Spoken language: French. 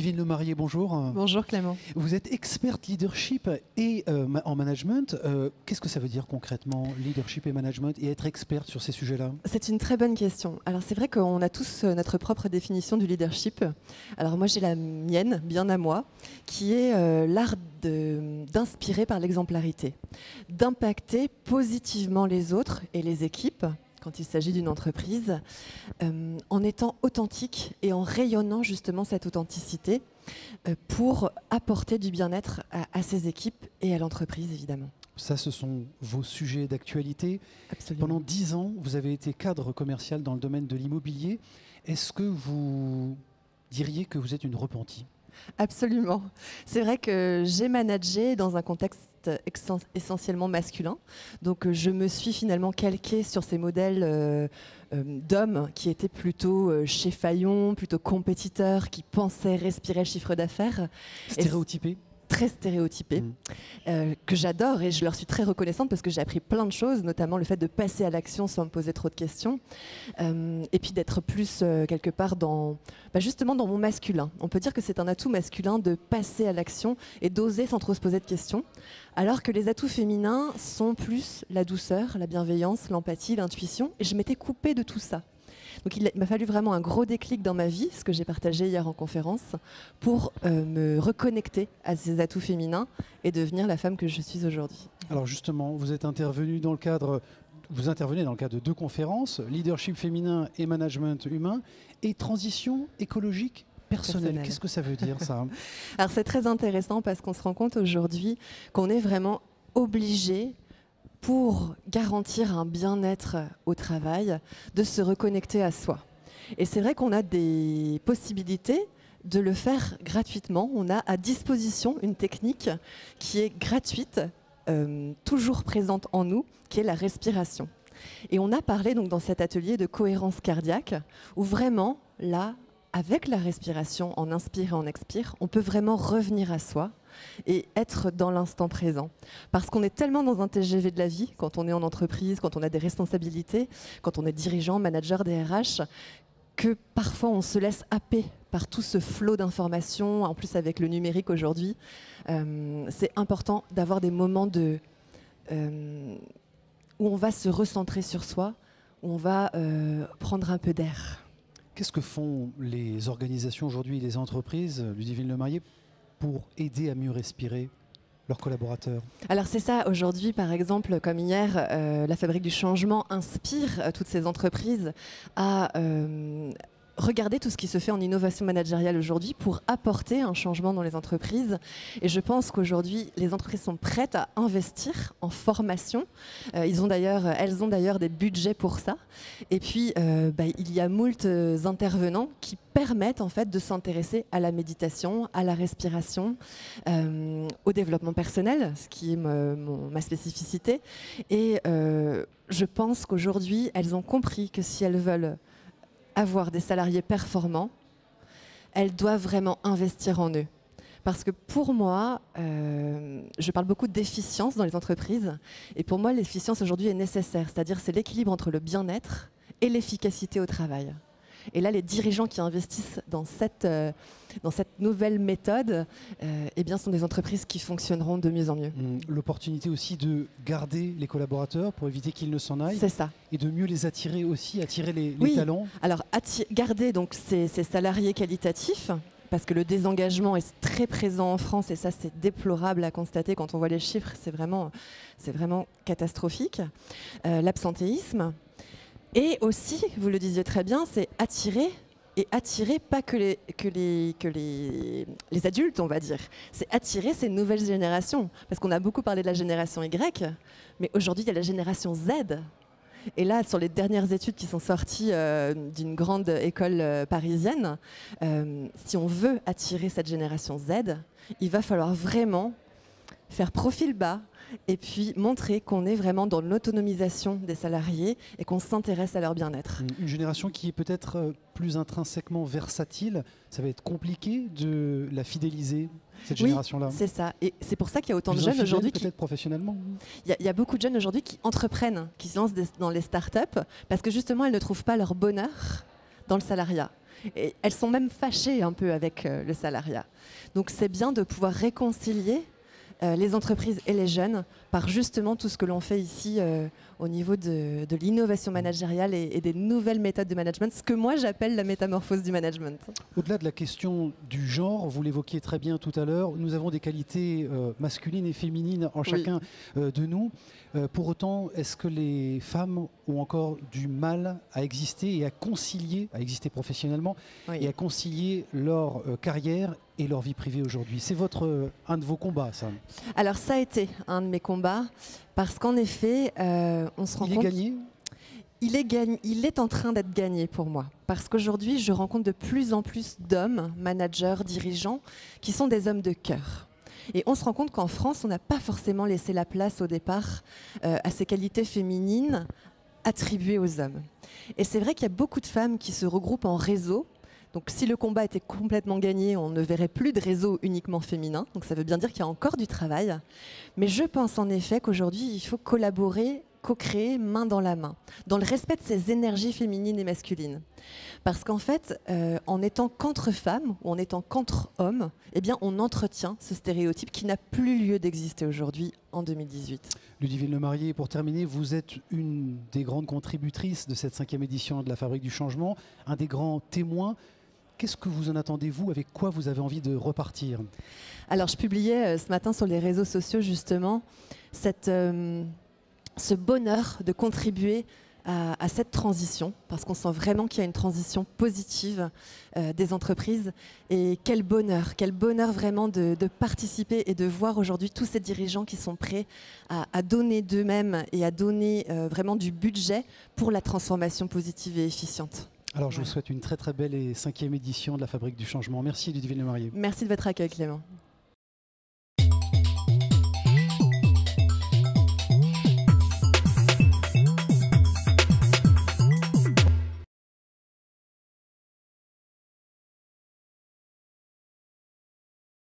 Ludivine Lemarié, bonjour. Bonjour Clément. Vous êtes experte leadership et en management. Qu'est-ce que ça veut dire concrètement, leadership et management, et être experte sur ces sujets-là? C'est une très bonne question. Alors c'est vrai qu'on a tous notre propre définition du leadership. Alors moi j'ai la mienne, bien à moi, qui est l'art d'inspirer par l'exemplarité, d'impacter positivement les autres et les équipes quand il s'agit d'une entreprise, en étant authentique et en rayonnant justement cette authenticité pour apporter du bien-être à ses équipes et à l'entreprise, évidemment. Ça, ce sont vos sujets d'actualité. Absolument. Pendant 10 ans, vous avez été cadre commercial dans le domaine de l'immobilier. Est-ce que vous diriez que vous êtes une repentie? Absolument. C'est vrai que j'ai managé dans un contexte essentiellement masculin. Donc je me suis finalement calquée sur ces modèles d'hommes qui étaient plutôt cheffaillons, plutôt compétiteurs, qui pensaient respirer le chiffre d'affaires. Stéréotypés? Très stéréotypés, que j'adore et je leur suis très reconnaissante parce que j'ai appris plein de choses, notamment le fait de passer à l'action sans me poser trop de questions, et puis d'être plus quelque part justement dans mon masculin. On peut dire que c'est un atout masculin de passer à l'action et d'oser sans trop se poser de questions, alors que les atouts féminins sont plus la douceur, la bienveillance, l'empathie, l'intuition, et je m'étais coupée de tout ça. Donc il m'a fallu vraiment un gros déclic dans ma vie, ce que j'ai partagé hier en conférence, pour me reconnecter à ces atouts féminins et devenir la femme que je suis aujourd'hui. Alors justement, vous intervenez dans le cadre de 2 conférences, leadership féminin et management humain, et transition écologique personnelle. Qu'est-ce que ça veut dire, ça? Alors c'est très intéressant parce qu'on se rend compte aujourd'hui qu'on est vraiment obligé, pour garantir un bien-être au travail, de se reconnecter à soi. Et c'est vrai qu'on a des possibilités de le faire gratuitement. On a à disposition une technique qui est gratuite, toujours présente en nous, qui est la respiration. Et on a parlé donc dans cet atelier de cohérence cardiaque, où vraiment, là, avec la respiration, en inspire et en expire, on peut vraiment revenir à soi et être dans l'instant présent. Parce qu'on est tellement dans un TGV de la vie, quand on est en entreprise, quand on a des responsabilités, quand on est dirigeant, manager, DRH, que parfois on se laisse happer par tout ce flot d'informations, en plus avec le numérique aujourd'hui. C'est important d'avoir des moments où on va se recentrer sur soi, où on va prendre un peu d'air. Qu'est-ce que font les organisations aujourd'hui, les entreprises, Ludivine Lemarié, pour aider à mieux respirer leurs collaborateurs? Alors c'est ça, aujourd'hui par exemple, comme hier, la Fabrique du Changement inspire toutes ces entreprises à regarder tout ce qui se fait en innovation managériale aujourd'hui pour apporter un changement dans les entreprises. Et je pense qu'aujourd'hui, les entreprises sont prêtes à investir en formation. Elles ont d'ailleurs des budgets pour ça. Et puis, il y a moult intervenants qui permettent en fait de s'intéresser à la méditation, à la respiration, au développement personnel, ce qui est ma spécificité. Et je pense qu'aujourd'hui, elles ont compris que si elles veulent avoir des salariés performants, elles doivent vraiment investir en eux. Parce que pour moi, je parle beaucoup d'efficience dans les entreprises, et pour moi, l'efficience aujourd'hui est nécessaire, c'est-à-dire c'est l'équilibre entre le bien-être et l'efficacité au travail. Et là, les dirigeants qui investissent dans cette nouvelle méthode sont des entreprises qui fonctionneront de mieux en mieux. L'opportunité aussi de garder les collaborateurs pour éviter qu'ils ne s'en aillent. C'est ça. Et de mieux les attirer aussi, attirer les talents. Alors, garder donc, ces salariés qualitatifs, parce que le désengagement est très présent en France et ça, c'est déplorable à constater quand on voit les chiffres, c'est vraiment catastrophique. L'absentéisme. Et aussi, vous le disiez très bien, c'est attirer pas que les adultes, on va dire. C'est attirer ces nouvelles générations. Parce qu'on a beaucoup parlé de la génération Y, mais aujourd'hui, il y a la génération Z. Et là, sur les dernières études qui sont sorties d'une grande école parisienne, si on veut attirer cette génération Z, il va falloir vraiment faire profil bas et puis montrer qu'on est vraiment dans l'autonomisation des salariés et qu'on s'intéresse à leur bien-être. Une génération qui est peut-être plus intrinsèquement versatile, ça va être compliqué de la fidéliser, cette génération-là. Oui, c'est ça. Et c'est pour ça qu'il y a autant de jeunes aujourd'hui peut-être professionnellement. Il y a beaucoup de jeunes aujourd'hui qui entreprennent, qui se lancent dans les startups parce que justement, elles ne trouvent pas leur bonheur dans le salariat. Et elles sont même fâchées un peu avec le salariat. Donc c'est bien de pouvoir réconcilier les entreprises et les jeunes par justement tout ce que l'on fait ici au niveau de l'innovation managériale et des nouvelles méthodes de management, ce que moi j'appelle la métamorphose du management. Au-delà de la question du genre, vous l'évoquiez très bien tout à l'heure, nous avons des qualités masculines et féminines en chacun de nous. Pour autant, est-ce que les femmes ont encore du mal à exister et à concilier, à exister professionnellement et à concilier leur carrière et leur vie privée aujourd'hui? C'est un de vos combats, ça? Alors ça a été un de mes combats, parce qu'en effet, on se rend compte... Il est gagné? Il est en train d'être gagné pour moi, parce qu'aujourd'hui, je rencontre de plus en plus d'hommes, managers, dirigeants, qui sont des hommes de cœur. Et on se rend compte qu'en France, on n'a pas forcément laissé la place au départ à ces qualités féminines attribuées aux hommes. Et c'est vrai qu'il y a beaucoup de femmes qui se regroupent en réseau. Donc si le combat était complètement gagné, on ne verrait plus de réseau uniquement féminin. Donc ça veut bien dire qu'il y a encore du travail. Mais je pense en effet qu'aujourd'hui, il faut collaborer, co-créer main dans la main, dans le respect de ces énergies féminines et masculines. Parce qu'en fait, en étant qu'entre femmes ou en étant qu'entre hommes, eh bien, on entretient ce stéréotype qui n'a plus lieu d'exister aujourd'hui en 2018. Ludivine Lemarié, pour terminer, vous êtes une des grandes contributrices de cette 5e édition de la Fabrique du Changement, un des grands témoins. Qu'est-ce que vous en attendez, vous? Avec quoi vous avez envie de repartir? Alors, je publiais ce matin sur les réseaux sociaux, justement, ce bonheur de contribuer à cette transition, parce qu'on sent vraiment qu'il y a une transition positive des entreprises. Et quel bonheur vraiment de participer et de voir aujourd'hui tous ces dirigeants qui sont prêts à donner d'eux-mêmes et à donner vraiment du budget pour la transformation positive et efficiente. Alors je vous souhaite une très très belle et 5e édition de la Fabrique du Changement. Merci Ludivine Lemarié. Merci de votre accueil Clément.